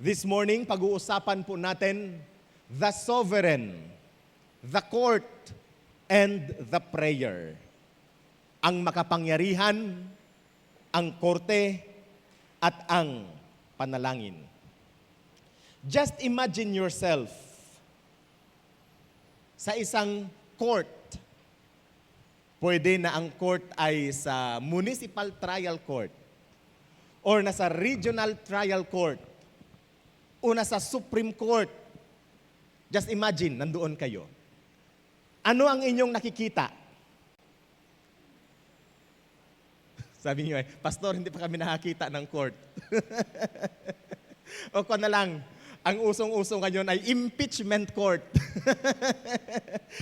This morning, pag-uusapan po natin the sovereign, the court, and the prayer. Ang makapangyarihan, ang korte, at ang panalangin. Just imagine yourself sa isang court. Pwede na ang court ay sa municipal trial court or nasa regional trial court o nasa Supreme Court. Just imagine, nandoon kayo. Ano ang inyong nakikita? Sabi niyo Pastor, hindi pa kami nakakita ng court. O kung na lang, ang usong-usong ngayon ay impeachment court.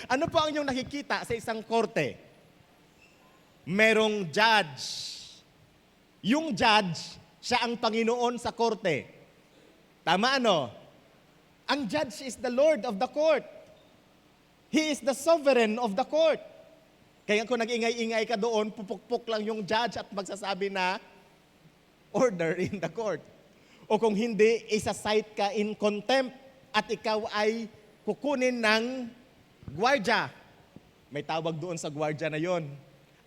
Ano po ang inyong nakikita sa isang korte? Merong judge. Yung judge, siya ang Panginoon sa korte. Tama ano? Ang judge is the Lord of the court. He is the sovereign of the court. Kaya kung nag-ingay-ingay ka doon, pupukpok lang yung judge at magsasabi na order in the court. O kung hindi, isa-cite ka in contempt at ikaw ay kukunin ng gwardya. May tawag doon sa gwardya na yon.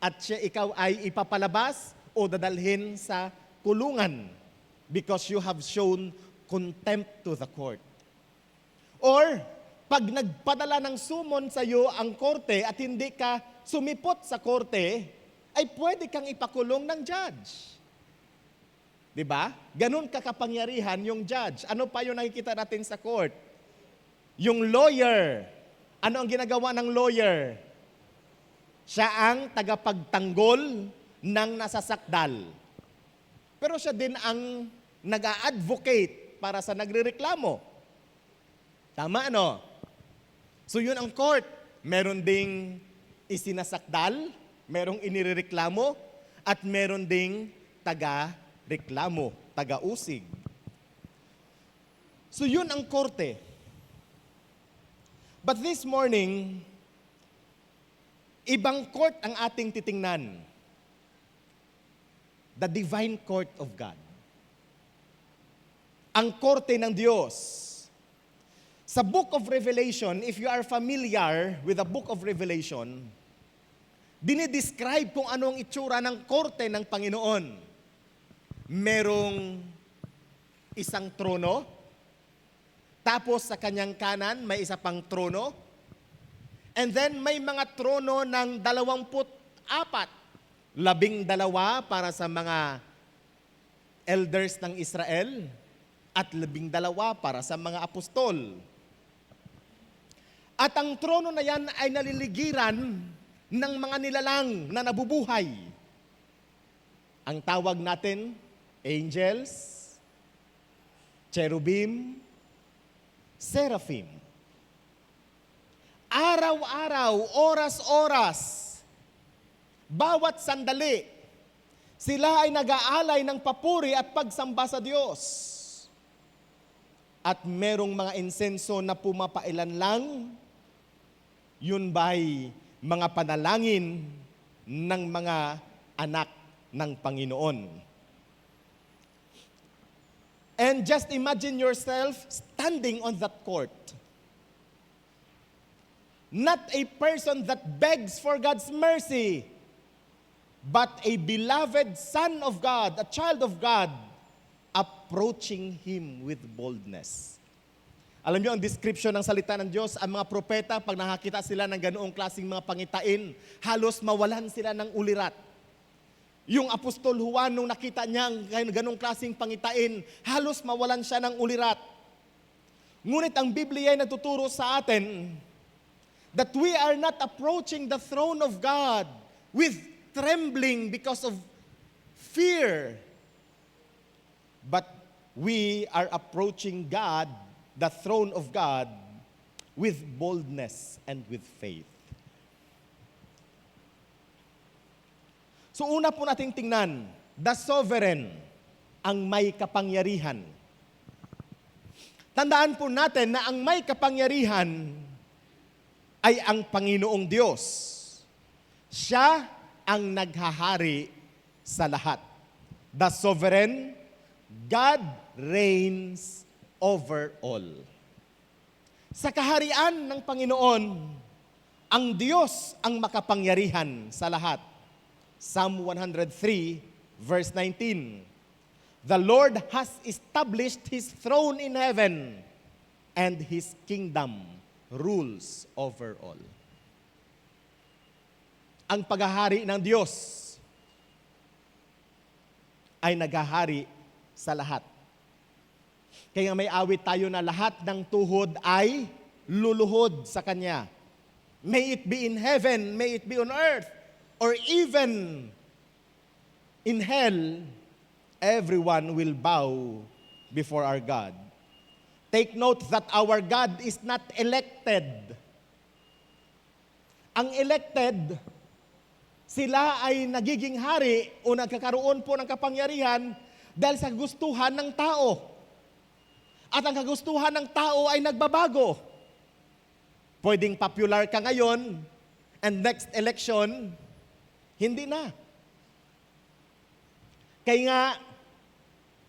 At ikaw ay ipapalabas o dadalhin sa kulungan because you have shown contempt to the court. Or, pag nagpadala ng sumon sa iyo ang korte at hindi ka sumipot sa korte, ay pwede kang ipakulong ng judge. Diba? Ganun kakapangyarihan yung judge. Ano pa yung nakikita natin sa court? Yung lawyer. Ano ang ginagawa ng lawyer? Siya ang tagapagtanggol ng nasasakdal. Pero siya din ang nag-a-advocate para sa nagrereklamo. Tama ano? So yun ang court. Meron ding isinasakdal, merong inireklamo, at meron ding taga-reklamo, taga-usig. So yun ang korte. But this morning, ibang court ang ating titingnan. The divine court of God. Ang korte ng Diyos. Sa Book of Revelation, if you are familiar with the Book of Revelation, dinidescribe kung ano ang itsura ng korte ng Panginoon. Merong isang trono, tapos sa kanyang kanan may isa pang trono, and then may mga trono ng 24, 12 para sa mga elders ng Israel, at 12 para sa mga apostol. At ang trono na yan ay naliligiran ng mga nilalang na nabubuhay. Ang tawag natin, angels, cherubim, seraphim. Araw-araw, oras-oras, bawat sandali, sila ay nag-aalay ng papuri at pagsamba sa Diyos. At merong mga insenso na pumapailan lang, yun ba'y mga panalangin ng mga anak ng Panginoon. And just imagine yourself standing on that court. Not a person that begs for God's mercy, but a beloved son of God, a child of God, approaching Him with boldness. Alam niyo, ang description ng salita ng Diyos, ang mga propeta, pag nakakita sila ng ganoong klaseng mga pangitain, halos mawalan sila ng ulirat. Yung apostol Juan, nung nakita niya ang ganoong klaseng pangitain, halos mawalan siya ng ulirat. Ngunit ang Biblia ay natuturo sa atin that we are not approaching the throne of God with trembling because of fear, but we are approaching God, the throne of God, with boldness and with faith. So una po nating tingnan, the sovereign, ang may kapangyarihan. Tandaan po natin na ang may kapangyarihan ay ang Panginoong Diyos. Siya ang naghahari sa lahat. The sovereign God reigns over all. Sa kaharian ng Panginoon, ang Diyos ang makapangyarihan sa lahat. Psalm 103, verse 19. The Lord has established His throne in heaven, and His kingdom rules over all. Ang paghahari ng Diyos ay naghahari sa lahat. Kaya may awit tayo na lahat ng tuhod ay luluhod sa Kanya. May it be in heaven, may it be on earth, or even in hell, everyone will bow before our God. Take note that our God is not elected. Ang elected, sila ay nagiging hari o nagkakaroon po ng kapangyarihan dahil sa gustuhan ng tao. At ang kagustuhan ng tao ay nagbabago. Pwedeng popular ka ngayon, and next election, hindi na. Kaya nga,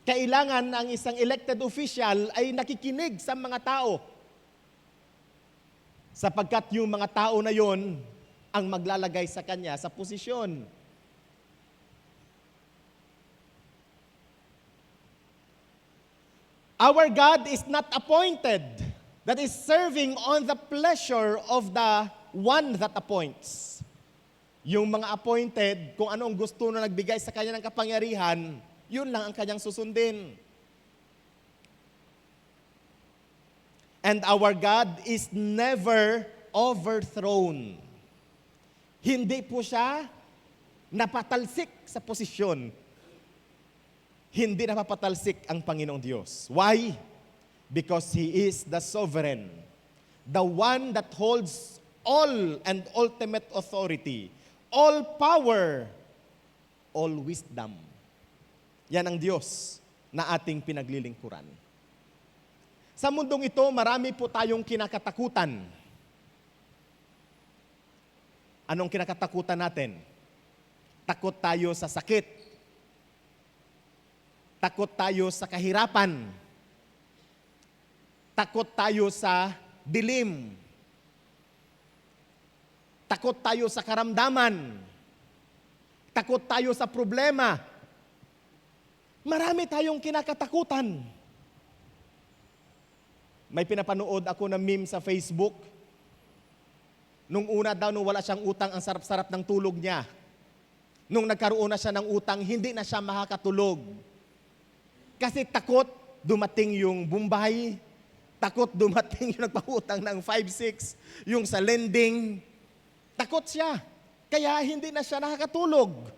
kailangan ang isang elected official ay nakikinig sa mga tao. Sapagkat yung mga tao na yon ang maglalagay sa kanya sa posisyon. Our God is not appointed, that is serving on the pleasure of the one that appoints. Yung mga appointed, kung anong gusto na nagbigay sa kanya ng kapangyarihan, yun lang ang kanyang susundin. And our God is never overthrown. Hindi po siya napatalsik sa posisyon. Hindi napapatalsik ang Panginoong Diyos. Why? Because He is the sovereign, the one that holds all and ultimate authority, all power, all wisdom. Yan ang Diyos na ating pinaglilingkuran. Sa mundong ito, marami po tayong kinakatakutan. Anong kinakatakutan natin? Takot tayo sa sakit. Takot tayo sa kahirapan. Takot tayo sa dilim. Takot tayo sa karamdaman. Takot tayo sa problema. Marami tayong kinakatakutan. May pinapanood ako na meme sa Facebook. Nung una daw, nung wala siyang utang, ang sarap-sarap ng tulog niya. Nung nagkaroon na siya ng utang, hindi na siya makakatulog. Kasi takot dumating yung Bombay, takot dumating yung nagpautang ng 5-6, yung sa lending. Takot siya. Kaya hindi na siya nakakatulog.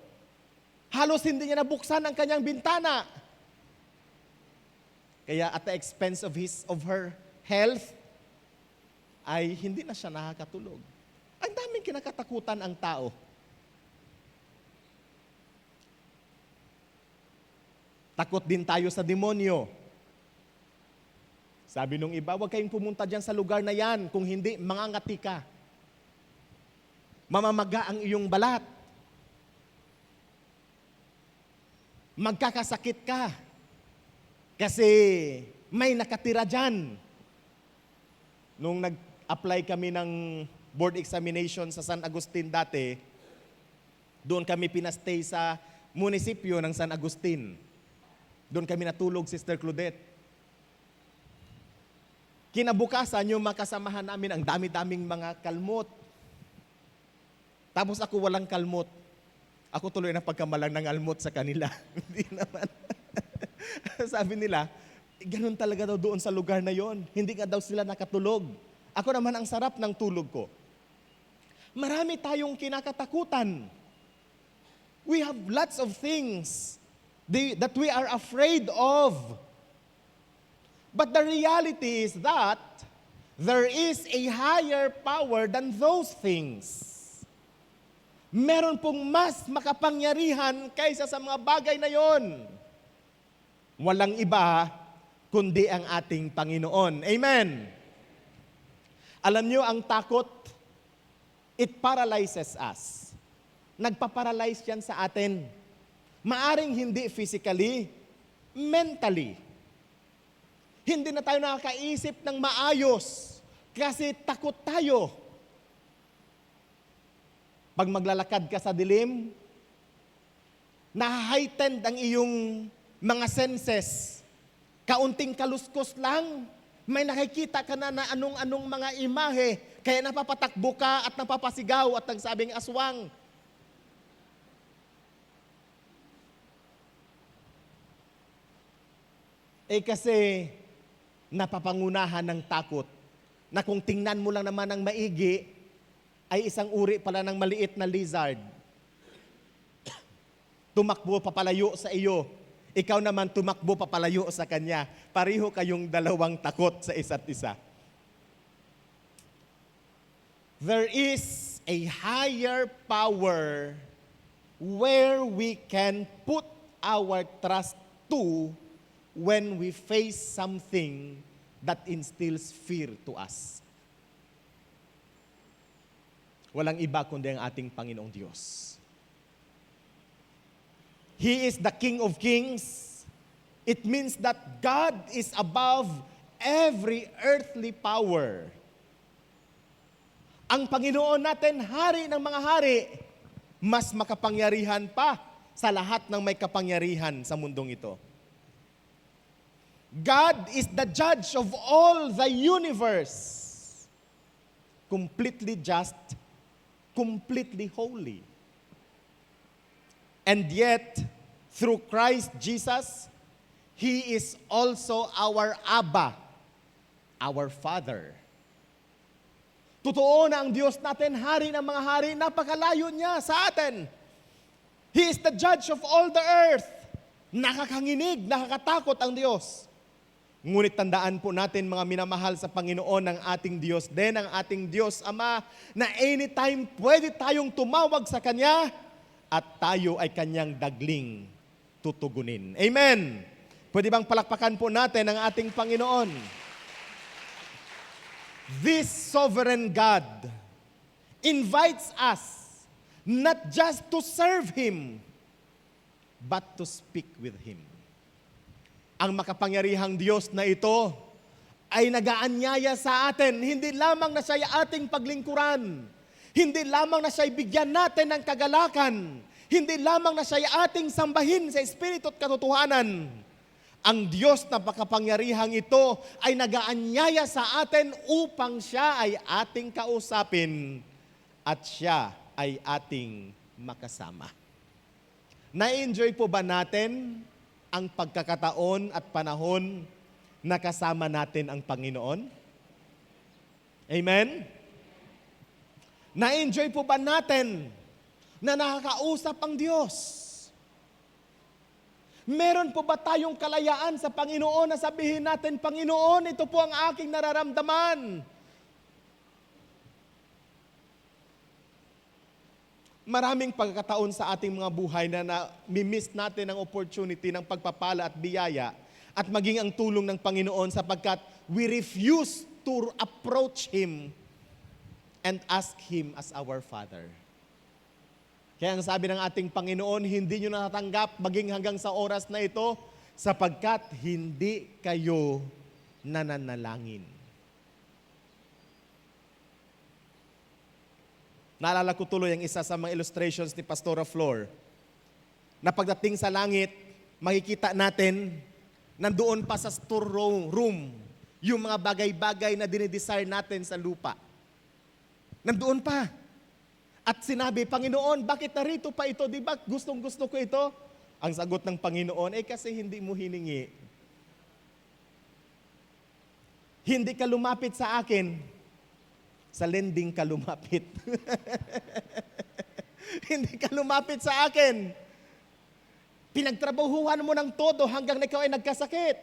Halos hindi niya nabuksan ang kanyang bintana. Kaya at the expense of her health, ay hindi na siya nakakatulog. Ang daming kinakatakutan ang tao. Takot din tayo sa demonyo. Sabi nung iba, huwag kayong pumunta dyan sa lugar na yan. Kung hindi, mangangati ka. Mamamaga ang iyong balat. Magkakasakit ka. Kasi may nakatira dyan. Nung nag-apply kami ng board examination sa San Agustin dati, doon kami pinastay sa munisipyo ng San Agustin. Doon kami natulog, Sister Claudette. Kinabukasan, yung makasamahan namin, ang dami-daming mga kalmot. Tapos ako walang kalmot. Ako tuloy na pagkamalang ng almot sa kanila. Hindi naman. Sabi nila, ganun talaga daw doon sa lugar na yon. Hindi nga daw sila nakatulog. Ako naman ang sarap ng tulog ko. Marami tayong kinakatakutan. We have lots of things that we are afraid of. But the reality is that there is a higher power than those things. Meron pong mas makapangyarihan kaysa sa mga bagay na yon. Walang iba kundi ang ating Panginoon. Amen. Alam niyo, ang takot, it paralyzes us. Nagpaparalyze yan sa atin. Maaring hindi physically, mentally. Hindi na tayo nakakaisip ng maayos kasi takot tayo. Pag maglalakad ka sa dilim, na-heightened ang iyong mga senses. Kaunting kaluskos lang, may nakikita ka na anong-anong mga imahe, kaya napapatakbo ka at napapasigaw at nagsabing aswang. Kasi napapangunahan ng takot na kung tingnan mo lang naman ang maigi, ay isang uri pala ng maliit na lizard. Tumakbo papalayo sa iyo. Ikaw naman tumakbo papalayo sa kanya. Pareho kayong dalawang takot sa isa't isa. There is a higher power where we can put our trust to when we face something that instills fear to us. Walang iba kundi ang ating Panginoong Diyos. He is the King of Kings. It means that God is above every earthly power. Ang Panginoon natin, hari ng mga hari, mas makapangyarihan pa sa lahat ng may kapangyarihan sa mundong ito. God is the judge of all the universe. Completely just, completely holy. And yet, through Christ Jesus, He is also our Abba, our Father. Totoo na ang Diyos natin, hari ng mga hari, napakalayo niya sa atin. He is the judge of all the earth. Nakakanginig, nakakatakot ang Diyos. Ngunit tandaan po natin, mga minamahal sa Panginoon, ng ating Diyos din, ang ating Diyos Ama, na anytime pwede tayong tumawag sa Kanya at tayo ay Kanyang dagling tutugunin. Amen! Pwede bang palakpakan po natin ang ating Panginoon? This sovereign God invites us not just to serve Him, but to speak with Him. Ang makapangyarihang Diyos na ito ay nag-aanyaya sa atin, hindi lamang na siya'y ating paglingkuran, hindi lamang na siya'y bigyan natin ng kagalakan, hindi lamang na siya'y ating sambahin sa Espiritu at katotohanan. Ang Diyos na makapangyarihang ito ay nag-aanyaya sa atin upang siya ay ating kausapin at siya ay ating makasama. Na-enjoy po ba natin ang pagkakataon at panahon na kasama natin ang Panginoon? Amen? Na-enjoy po ba natin na nakakausap ang Diyos? Meron po ba tayong kalayaan sa Panginoon na sabihin natin, Panginoon, ito po ang aking nararamdaman. Maraming pagkakataon sa ating mga buhay na mi-miss natin ang opportunity ng pagpapala at biyaya at maging ang tulong ng Panginoon sapagkat we refuse to approach Him and ask Him as our Father. Kaya ang sabi ng ating Panginoon, hindi nyo natatanggap maging hanggang sa oras na ito sapagkat hindi kayo nananalangin. Naalala ko tuloy ang isa sa mga illustrations ni Pastora Flor na pagdating sa langit, makikita natin nandoon pa sa store room yung mga bagay-bagay na dinidesire natin sa lupa. Nandoon pa. At sinabi, Panginoon, bakit narito pa ito? Di ba gustong-gusto ko ito? Ang sagot ng Panginoon, kasi hindi mo hiningi. Hindi ka lumapit sa akin, sa lending ka lumapit. Hindi ka lumapit sa akin. Pinagtrabahuhan mo ng todo hanggang ikaw ay nagkasakit.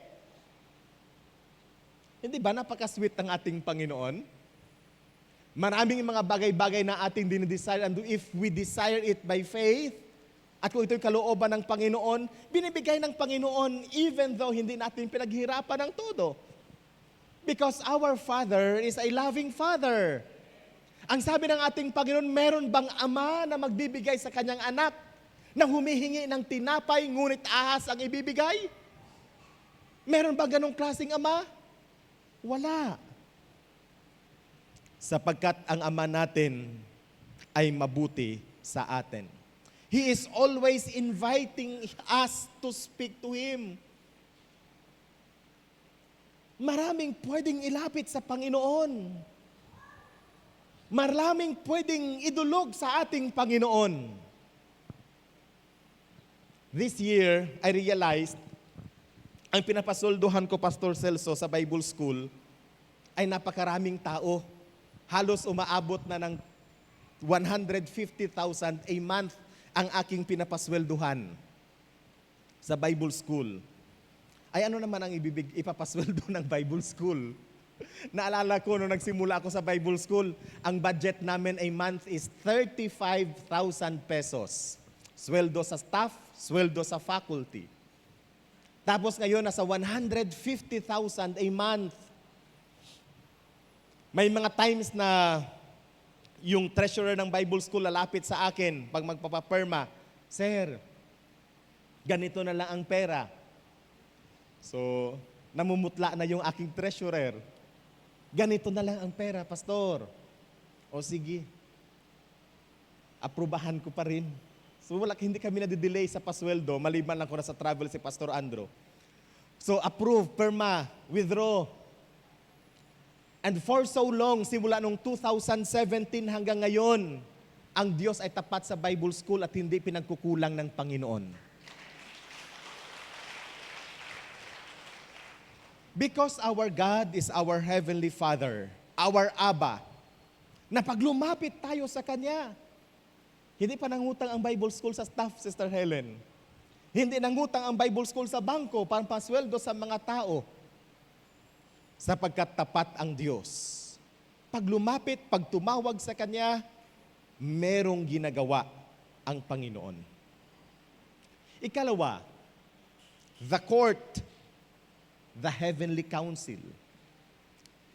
Hindi ba napaka-sweet ng ating Panginoon? Maraming mga bagay-bagay na ating dinidesire, and if we desire it by faith, at kung ito'y kalooban ng Panginoon, binibigay ng Panginoon even though hindi natin pinaghirapan ng todo. Because our Father is a loving Father. Ang sabi ng ating Panginoon, meron bang ama na magbibigay sa kanyang anak na humihingi ng tinapay ngunit ahas ang ibibigay? Meron ba ganong klaseng ama? Wala. Sapagkat ang Ama natin ay mabuti sa atin. He is always inviting us to speak to Him. Maraming pwedeng ilapit sa Panginoon. Maraming pwedeng idulog sa ating Panginoon. This year, I realized, ang pinapasoldohan ko, Pastor Celso, sa Bible School, ay napakaraming tao. Halos umaabot na ng 150,000 a month ang aking pinapaswelduhan sa Bible School. Ay ano naman ang ipapasweldo ng Bible School? Naalala ko nung nagsimula ako sa Bible School, ang budget namin a month is 35,000 pesos. Sweldo sa staff, sweldo sa faculty. Tapos ngayon, nasa 150,000 a month. May mga times na yung treasurer ng Bible School lalapit sa akin pag magpapaperma, Sir, ganito na lang ang pera. So, namumutla na yung aking treasurer. Ganito na lang ang pera, Pastor. O sige, aprubahan ko pa rin. So hindi kami nadidelay sa pasweldo, maliban lang ko na sa travel si Pastor Andrew. So approve, perma, withdraw. And for so long, simula nung 2017 hanggang ngayon, ang Diyos ay tapat sa Bible School at hindi pinagkukulang ng Panginoon. Because our God is our Heavenly Father, our Abba, na pag lumapit tayo sa Kanya, hindi pa nangutang ang Bible School sa staff, Sister Helen. Hindi nangutang ang Bible School sa bangko para pasweldo sa mga tao. Sapagkat tapat ang Diyos. Pag lumapit, pag tumawag sa Kanya, merong ginagawa ang Panginoon. Ikalawa, the court, the heavenly council.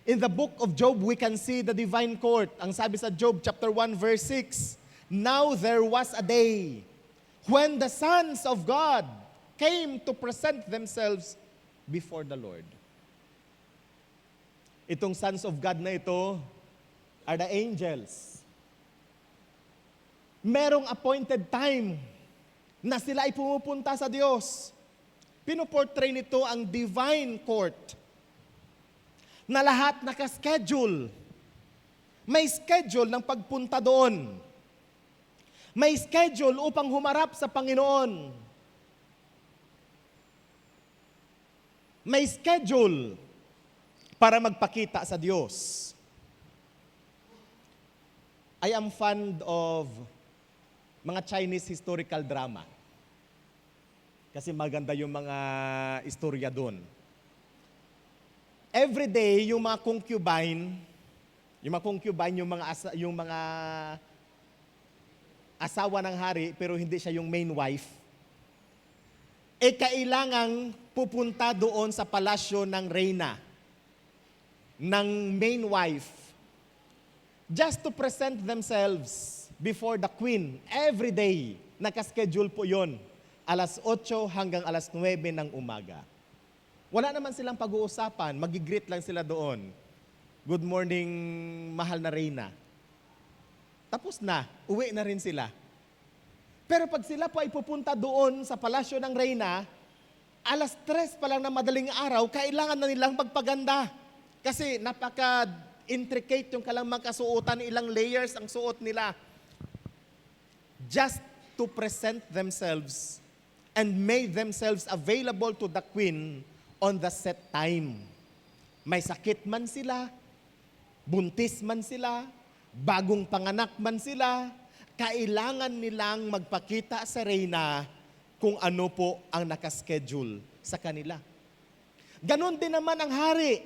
In the book of Job, we can see the divine court. Ang sabi sa Job chapter 1 verse 6, Now there was a day when the sons of God came to present themselves before the Lord. Itong sons of God na ito are the angels. Merong appointed time na sila ay pumupunta sa Diyos. Pinoportray nito ang divine court na lahat nakaschedule. May schedule ng pagpunta doon. May schedule upang humarap sa Panginoon. May schedule para magpakita sa Diyos. I am fond of mga Chinese historical drama. Kasi maganda yung mga istorya doon. Every day, yung mga concubine, yung mga asawa ng hari, pero hindi siya yung main wife, kailangang pupunta doon sa palasyo ng reyna, ng main wife, just to present themselves before the queen. Every day, nakaschedule po yon. Alas 8 hanggang alas 9 ng umaga. Wala naman silang pag-uusapan, magigreet lang sila doon. Good morning, mahal na reyna. Tapos na, uwi na rin sila. Pero pag sila po ay pupunta doon sa palasyo ng reyna, alas 3 pa lang na madaling araw, kailangan na nilang magpaganda. Kasi napaka-intricate yung kalang magkasuotan, ilang layers ang suot nila. Just to present themselves and made themselves available to the queen on the set time. May sakit man sila, buntis man sila, bagong panganak man sila, kailangan nilang magpakita sa reyna kung ano po ang nakaschedule sa kanila. Ganon din naman ang hari,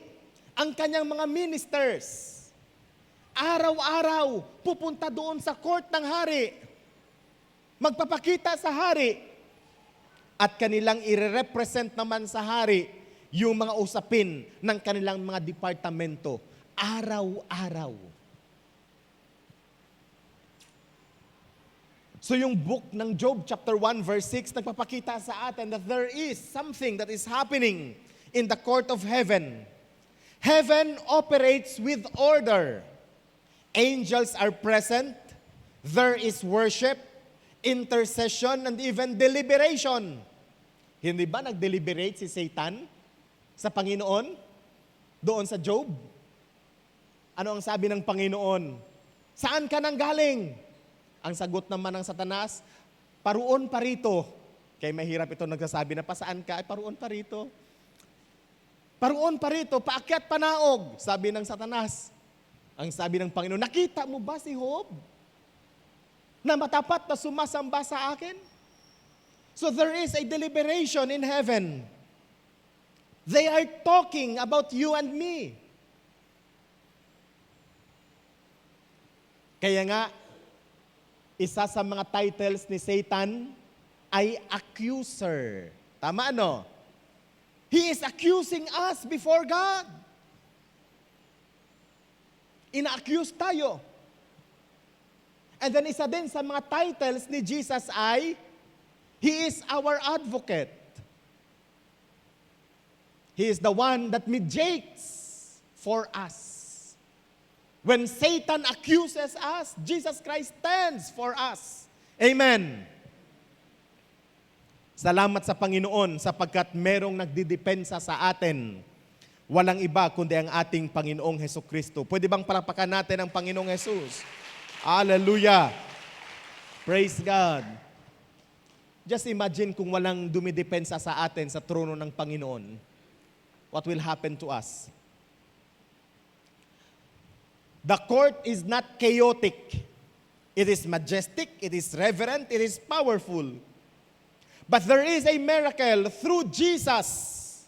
ang kanyang mga ministers. Araw-araw, pupunta doon sa court ng hari. Magpapakita sa hari. At kanilang i-represent naman sa hari yung mga usapin ng kanilang mga departamento. Araw-araw. So yung book ng Job chapter 1 verse 6 nagpapakita sa atin that there is something that is happening in the court of heaven. Heaven operates with order. Angels are present. There is worship, intercession, and even deliberation. Hindi ba nag-deliberate si Satan sa Panginoon? Doon sa Job? Ano ang sabi ng Panginoon? Saan ka nang galing? Ang sagot naman ng Satanas, paruon pa rito. Kaya mahirap ito nagsasabi na, saan ka? Ay, paruon pa rito. Paruon pa rito, paakyat panaog, sabi ng Satanas. Ang sabi ng Panginoon, nakita mo ba si Job? Na matapat na sumasamba sa akin? So there is a deliberation in heaven. They are talking about you and me. Kaya nga, isa sa mga titles ni Satan ay accuser. Tama ano? He is accusing us before God. Ina-accuse tayo. And then isa din sa mga titles ni Jesus ay, He is our advocate. He is the one that mediates for us. When Satan accuses us, Jesus Christ stands for us. Amen. Salamat sa Panginoon sapagkat merong nagdidepensa sa atin. Walang iba kundi ang ating Panginoong Hesukristo. Pwede bang palapakan natin ang Panginoong Jesus? Hallelujah! Praise God! Just imagine kung walang dumidepensa sa atin sa trono ng Panginoon. What will happen to us? The court is not chaotic. It is majestic, it is reverent, it is powerful. But there is a miracle through Jesus.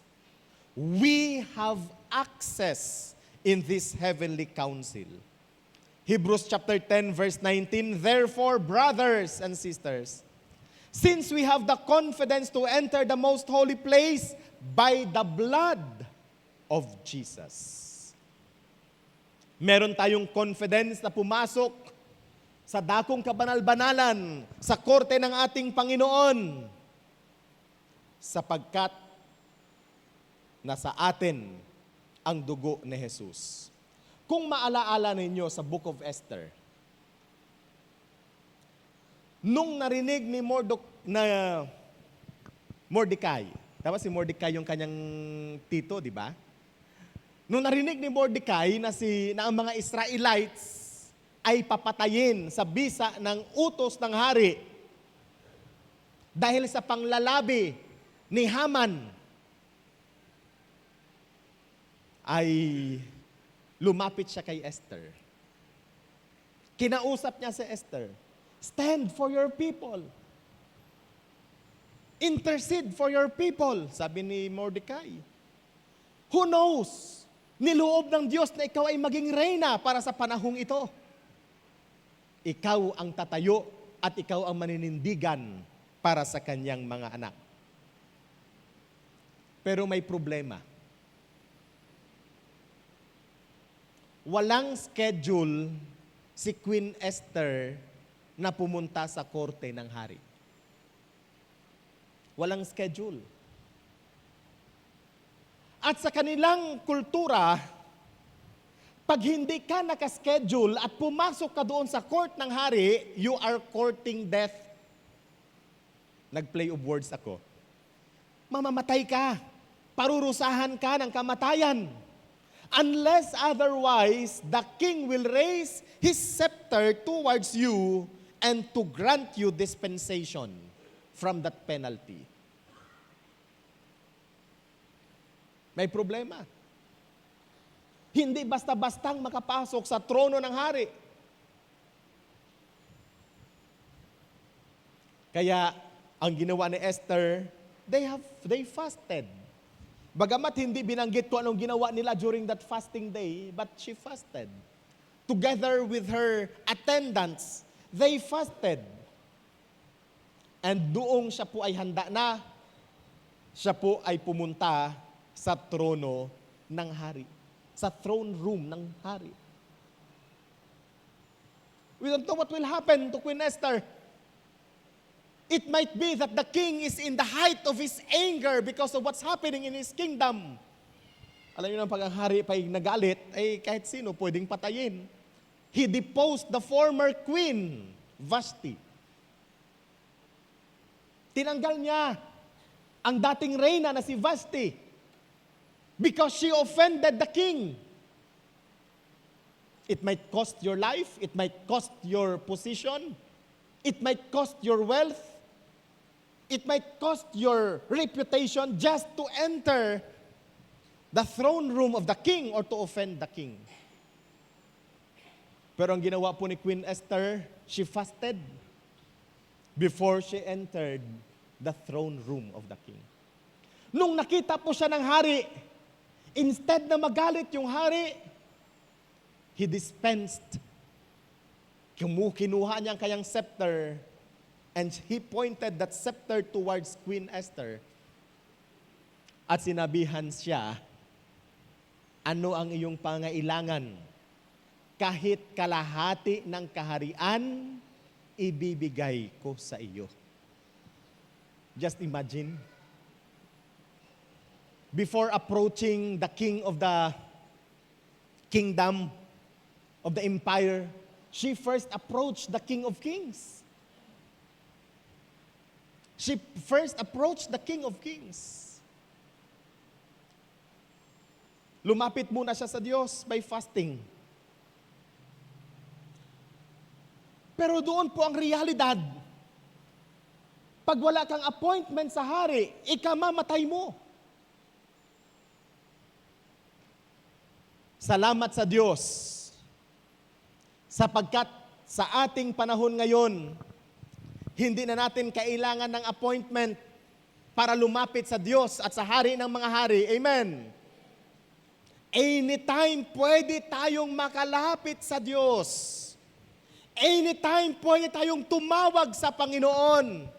We have access in this heavenly council. Hebrews chapter 10 verse 19, therefore, brothers and sisters, since we have the confidence to enter the most holy place by the blood of Jesus. Meron tayong confidence na pumasok sa dakong kabanal-banalan, sa korte ng ating Panginoon, sapagkat nasa atin ang dugo ni Jesus. Kung maalaala ninyo sa Book of Esther, nung narinig ni Mordecai, tapos si Mordecai yung kanyang tito, di ba? Nung narinig ni Mordecai na ang mga Israelites ay papatayin sa bisa ng utos ng hari dahil sa panglalabi ni Haman, ay lumapit siya kay Esther. Kinausap niya si Esther, stand for your people. Intercede for your people, sabi ni Mordecai. Who knows? Niloob ng Diyos na ikaw ay maging reyna para sa panahong ito. Ikaw ang tatayo at ikaw ang maninindigan para sa kanyang mga anak. Pero may problema. Walang schedule si Queen Esther na pumunta sa korte ng hari. Walang schedule. At sa kanilang kultura, pag hindi ka nakaschedule at pumasok ka doon sa court ng hari, you are courting death. Nag-play of words ako. Mamamatay ka. Parurusahan ka ng kamatayan. Unless otherwise, the king will raise his scepter towards you and to grant you dispensation from that penalty. May problema. Hindi basta-bastang makapasok sa trono ng hari. Kaya, ang ginawa ni Esther, they fasted. Bagamat hindi binanggit kung anong ginawa nila during that fasting day, but she fasted. Together with her attendants, they fasted. And doong siya po ay handa na, siya po ay pumunta sa trono ng hari. Sa throne room ng hari. We don't know what will happen to Queen Esther. It might be that the king is in the height of his anger because of what's happening in his kingdom. Alam niyo na pag ang hari pa nagalit, ay kahit sino pwedeng patayin. He deposed the former queen, Vashti. Tinanggal niya ang dating reyna na si Vashti because she offended the king. It might cost your life, it might cost your position, it might cost your wealth, it might cost your reputation just to enter the throne room of the king or to offend the king. Pero ang ginawa po ni Queen Esther, she fasted before she entered the throne room of the king. Nung nakita po siya ng hari, instead na magalit yung hari, he dispensed. Kinuha niya ang kanyang scepter and he pointed that scepter towards Queen Esther. At sinabihan siya, ano ang iyong pangailangan? Kahit kalahati ng kaharian, ibibigay ko sa iyo. Just imagine, before approaching the king of the kingdom, of the empire, she first approached the King of Kings. She first approached the King of Kings. Lumapit muna siya sa Diyos by fasting. Pero doon po ang realidad. Pag wala kang appointment sa hari, ikamamatay mo. Salamat sa Diyos, sapagkat sa ating panahon ngayon, hindi na natin kailangan ng appointment para lumapit sa Diyos at sa hari ng mga hari. Amen. Anytime pwede tayong makalapit sa Diyos. Anytime pwede tayong tumawag sa Panginoon.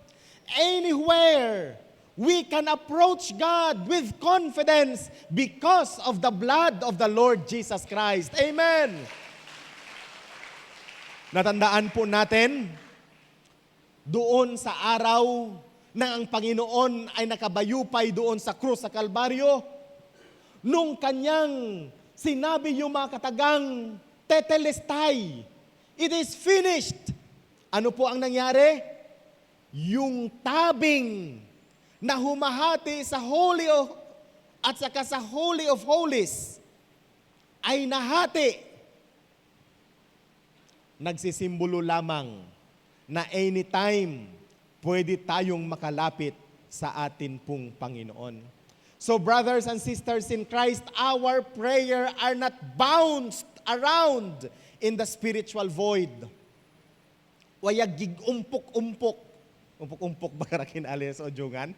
Anywhere we can approach God with confidence because of the blood of the Lord Jesus Christ. Amen. Natandaan po natin, doon sa araw na ang Panginoon ay nakabayupay doon sa krus sa Kalbaryo, nung kanyang sinabi yung mga katagang, tetelestai, it is finished. Ano po ang nangyari? Yung tabing na humahati sa Holy of, at saka sa Holy of Holies ay nahati. Nagsisimbolo lamang na anytime pwede tayong makalapit sa atin pong Panginoon. So brothers and sisters in Christ, our prayer are not bounced around in the spiritual void. Wayag gig-umpok-umpok. Umpok-umpok ba karakin alias o jungan?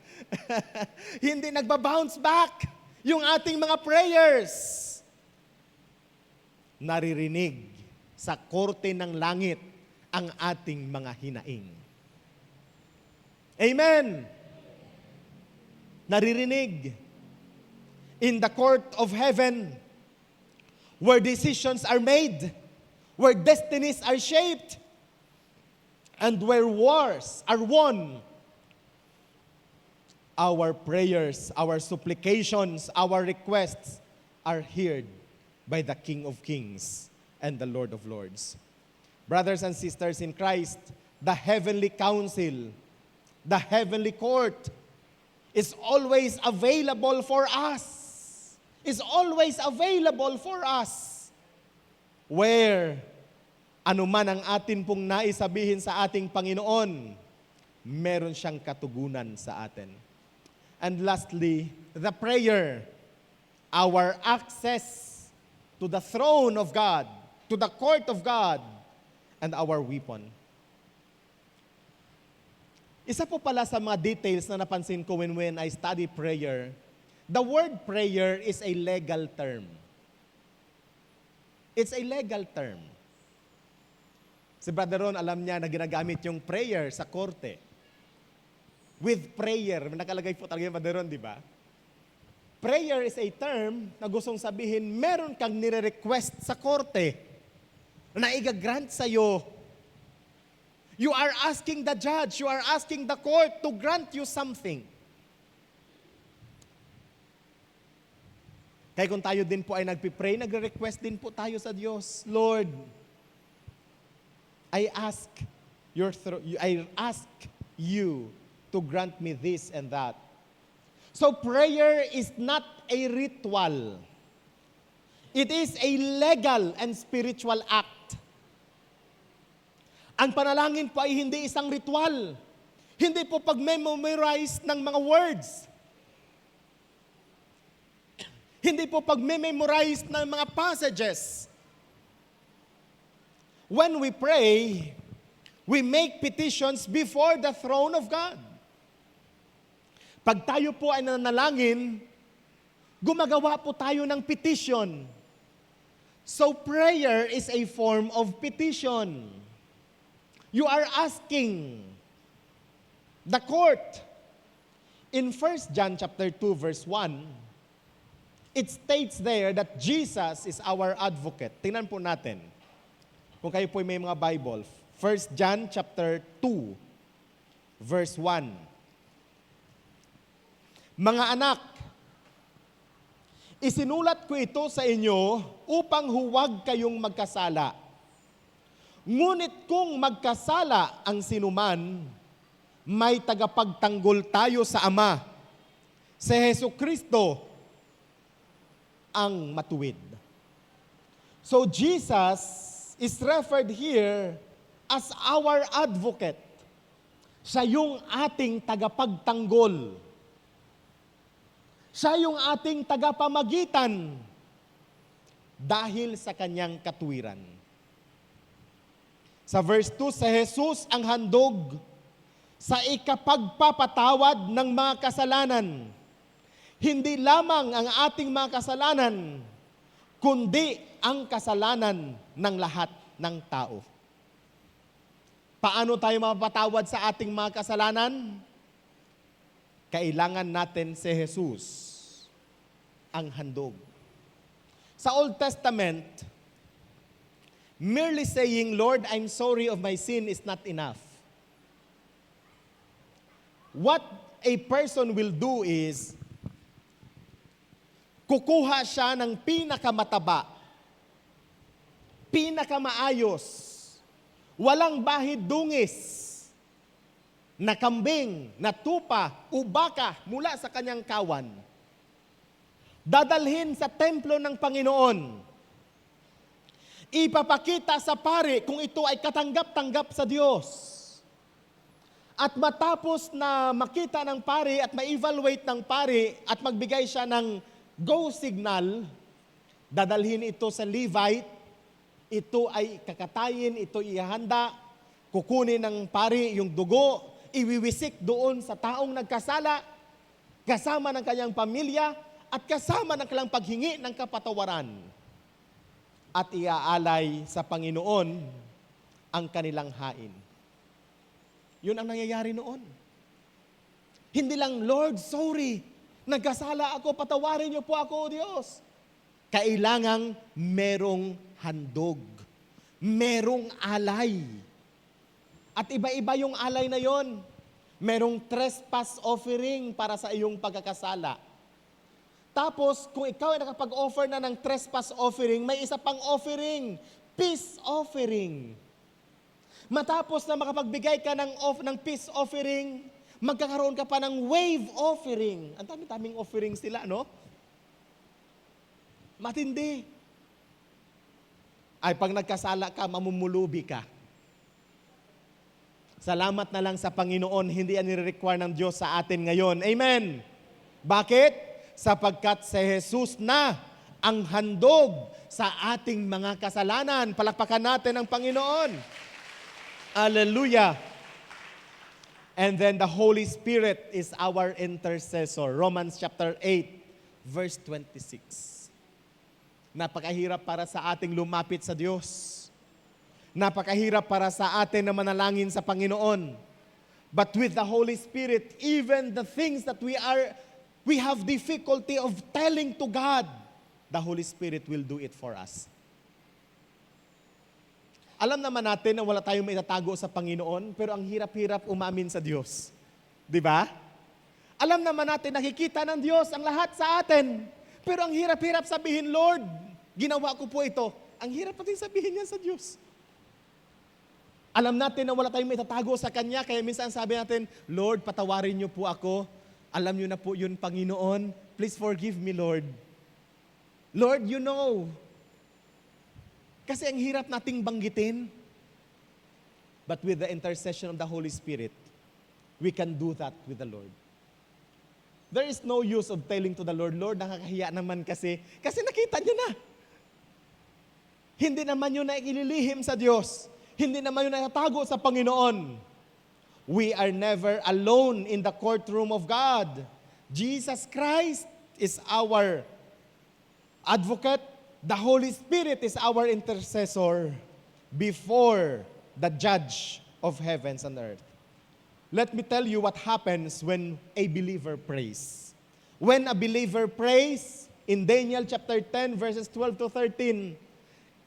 Hindi nagba-bounce back yung ating mga prayers. Naririnig sa korte ng langit ang ating mga hinaing. Amen. Naririnig in the court of heaven where decisions are made, where destinies are shaped, and where wars are won. Our prayers, our supplications, our requests are heard by the King of Kings and the Lord of Lords. Brothers and sisters in Christ, the heavenly council, the heavenly court is always available for us. Is always available for us. Where anuman ang atin pong naisabihin sa ating Panginoon, meron siyang katugunan sa atin. And lastly, the prayer, our access to the throne of God, to the court of God, and our weapon. Isa po pala sa mga details na napansin ko when I study prayer, the word prayer is a legal term. It's a legal term. Si Brother Ron, alam niya na ginagamit yung prayer sa korte. With prayer, nakalagay po talaga yung Brother Ron, di ba? Prayer is a term na gustong sabihin, meron kang nire-request sa korte na i-grant sa'yo. You are asking the judge, you are asking the court to grant you something. Kaya kung tayo din po ay nagpipray, nagre-request din po tayo sa Diyos, Lord, I ask you to grant me this and that. So prayer is not a ritual. It is a legal and spiritual act. Ang panalangin po ay hindi isang ritual. Hindi po pag-memorize ng mga words. Hindi po pag-memorize ng mga passages. When we pray, we make petitions before the throne of God. Pag tayo po ay nanalangin, gumagawa po tayo ng petition. So prayer is a form of petition. You are asking the court. In 1 John chapter 2 verse 1, it states there that Jesus is our advocate. Tingnan po natin. Kung kayo po may mga Bible, 1 John chapter 2 verse 1. Mga anak, isinulat ko ito sa inyo upang huwag kayong magkasala. Ngunit kung magkasala ang sinuman, may tagapagtanggol tayo sa Ama, si Hesukristo ang matuwid. So Jesus is referred here as our advocate. Siya yung ating tagapagtanggol. Siya yung ating tagapamagitan dahil sa kanyang katuwiran. Sa verse 2, sa Jesus ang handog sa ikapagpapatawad ng mga kasalanan. Hindi lamang ang ating mga kasalanan, kundi ang kasalanan ng lahat ng tao. Paano tayo mapapatawad sa ating mga kasalanan? Kailangan natin si Jesus, ang handog. Sa Old Testament, merely saying, Lord, I'm sorry of my sin is not enough. What a person will do is, kukuha siya ng pinakamataba, pinakamaayos, walang bahid dungis, na kambing, na tupa, o baka mula sa kanyang kawan. Dadalhin sa templo ng Panginoon. Ipapakita sa pari kung ito ay katanggap-tanggap sa Diyos. At matapos na makita ng pari at ma-evaluate ng pari at magbigay siya ng go signal, dadalhin ito sa Levite, ito ay kakatayin, ito ihanda, kukunin ng pari yung dugo, iwiwisik doon sa taong nagkasala, kasama ng kanyang pamilya, at kasama ng kanyang paghingi ng kapatawaran. At iaalay sa Panginoon ang kanilang hain. Yun ang nangyayari noon. Hindi lang, Lord, sorry, nagkasala ako, patawarin niyo po ako, O Diyos. Kailangang merong handog. Merong alay. At iba-iba yung alay na yon. Merong trespass offering para sa iyong pagkakasala. Tapos, kung ikaw ay nakapag-offer na ng trespass offering, may isa pang offering, peace offering. Matapos na makapagbigay ka ng peace offering, magkakaroon ka pa ng wave offering. Ang dami-daming offering sila, no? Matindi. Ay, pag nagkasala ka, mamumulubi ka. Salamat na lang sa Panginoon, hindi yan nire-require ng Diyos sa atin ngayon. Amen. Bakit? Sapagkat si Jesus na ang handog sa ating mga kasalanan. Palakpakan natin ang Panginoon. Hallelujah. And then the Holy Spirit is our intercessor. Romans chapter 8, verse 26. Napakahirap para sa ating lumapit sa Diyos. Napakahirap para sa atin na manalangin sa Panginoon. But with the Holy Spirit, even the things that we have difficulty of telling to God, the Holy Spirit will do it for us. Alam naman natin na wala tayong maitatago sa Panginoon, pero ang hirap-hirap umamin sa Diyos. Di ba? Alam naman natin, nakikita ng Diyos ang lahat sa atin. Pero ang hirap-hirap sabihin, Lord, ginawa ko po ito. Ang hirap natin sabihin yan sa Diyos. Alam natin na wala tayong may tatago sa Kanya, kaya minsan sabi natin, Lord, patawarin niyo po ako. Alam niyo na po yun, Panginoon. Please forgive me, Lord. Lord, you know. Kasi ang hirap nating banggitin. But with the intercession of the Holy Spirit, we can do that with the Lord. There is no use of telling to the Lord, Lord, nakakahiya naman kasi nakita niyo na. Hindi naman yun na ililihim sa Diyos. Hindi naman yun natatago sa Panginoon. We are never alone in the courtroom of God. Jesus Christ is our advocate. The Holy Spirit is our intercessor before the judge of heavens and earth. Let me tell you what happens when a believer prays. When a believer prays, in Daniel chapter 10, verses 12 to 13,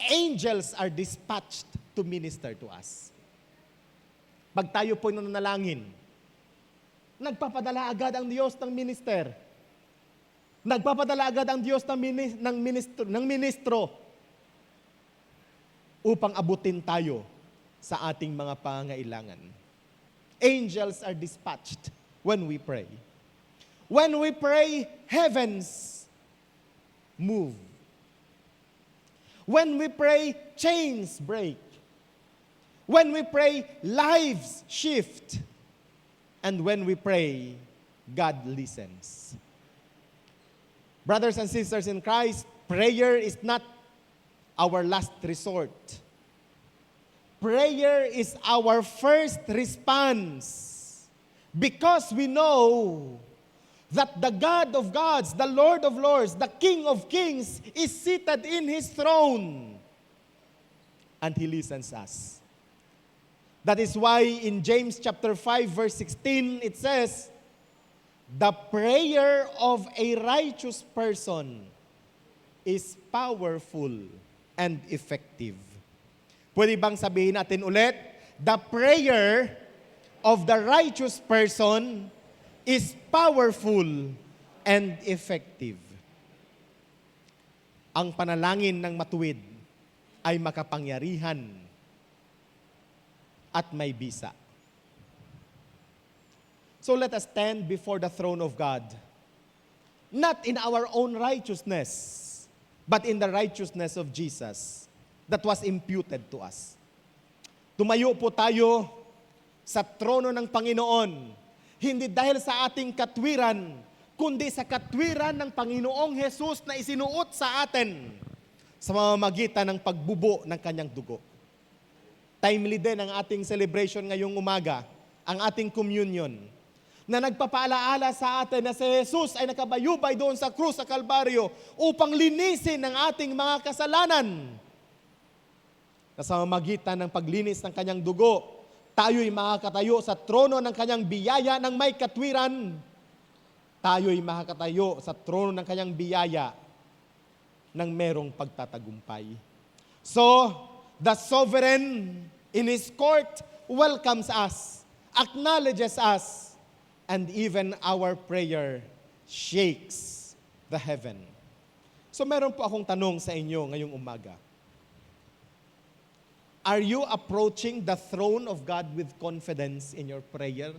angels are dispatched to minister to us. Pag tayo po nanalangin, nagpapadala agad ang Diyos ng minister. Nagpapadala agad ang Diyos ng ministro upang abutin tayo sa ating mga pangailangan. Angels are dispatched when we pray. When we pray, heavens move. When we pray, chains break. When we pray, lives shift. And when we pray, God listens. Brothers and sisters in Christ, prayer is not our last resort. Prayer is our first response because we know that the God of gods, the Lord of lords, the King of kings is seated in His throne and He listens us. That is why in James chapter 5 verse 16 it says, the prayer of a righteous person is powerful and effective. Pwede bang sabihin natin ulit? The prayer of the righteous person is powerful and effective. Ang panalangin ng matuwid ay makapangyarihan at may bisa. So let us stand before the throne of God, not in our own righteousness, but in the righteousness of Jesus that was imputed to us. Tumayo po tayo sa trono ng Panginoon, hindi dahil sa ating katwiran, kundi sa katwiran ng Panginoong Jesus na isinuot sa atin sa mamamagitan ng pagbubo ng Kanyang dugo. Timely din ang ating celebration ngayong umaga, ang ating communion, na nagpapaalaala sa atin na si Jesus ay nakabayubay doon sa krus sa Kalbaryo upang linisin ang ating mga kasalanan. Na sa mamamagitan ng paglinis ng Kanyang dugo, tayo'y makakatayo sa trono ng Kanyang biyaya ng may katwiran. Tayo'y makakatayo sa trono ng Kanyang biyaya ng merong pagtatagumpay. So, the sovereign in His court welcomes us, acknowledges us, and even our prayer shakes the heaven. So meron po akong tanong sa inyo ngayong umaga. Are you approaching the throne of God with confidence in your prayer?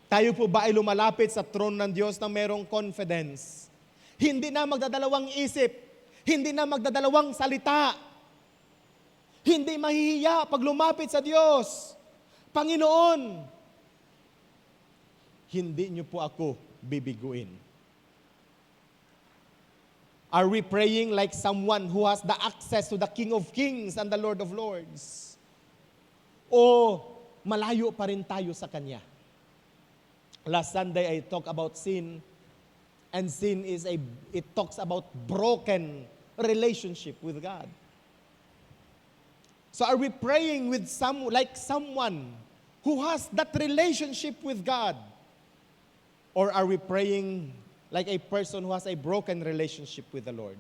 Tayo po ba ay lumalapit sa throne ng Diyos na merong confidence? Hindi na magdadalawang isip, hindi na magdadalawang salita, hindi mahihiya pag lumapit sa Diyos. Panginoon, hindi niyo po ako bibiguin. Are we praying like someone who has the access to the King of Kings and the Lord of Lords? O malayo pa rin tayo sa Kanya? Last Sunday I talked about sin, and sin it talks about broken relationship with God. So are we praying with someone who has that relationship with God? Or are we praying like a person who has a broken relationship with the Lord?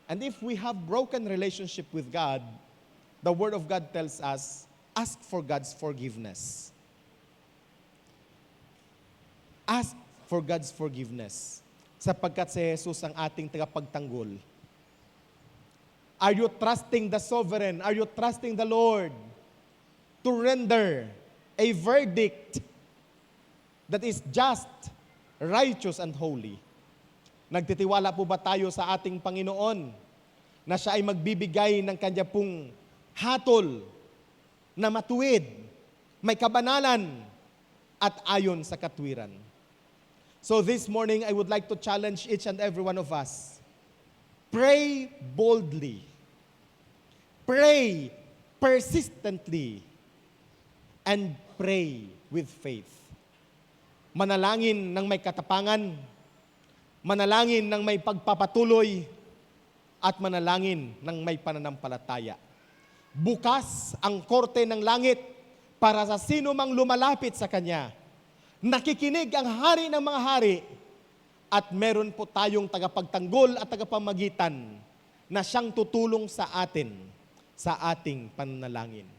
And if we have broken relationship with God, the Word of God tells us, ask for God's forgiveness. Ask for God's forgiveness. sapagkat si Jesus ang ating tagapagtanggol. Are you trusting the sovereign? Are you trusting the Lord to render a verdict that is just, righteous, and holy? Nagtitiwala po ba tayo sa ating Panginoon na siya ay magbibigay ng kanya pong hatol na matuwid, may kabanalan, at ayon sa katwiran? So this morning, I would like to challenge each and every one of us. Pray boldly. Pray persistently. And pray with faith. Manalangin ng may katapangan, manalangin ng may pagpapatuloy, at manalangin ng may pananampalataya. Bukas ang korte ng langit para sa sino mang lumalapit sa Kanya. Nakikinig ang hari ng mga hari, at meron po tayong tagapagtanggol at tagapamagitan na siyang tutulong sa atin sa ating pananalangin.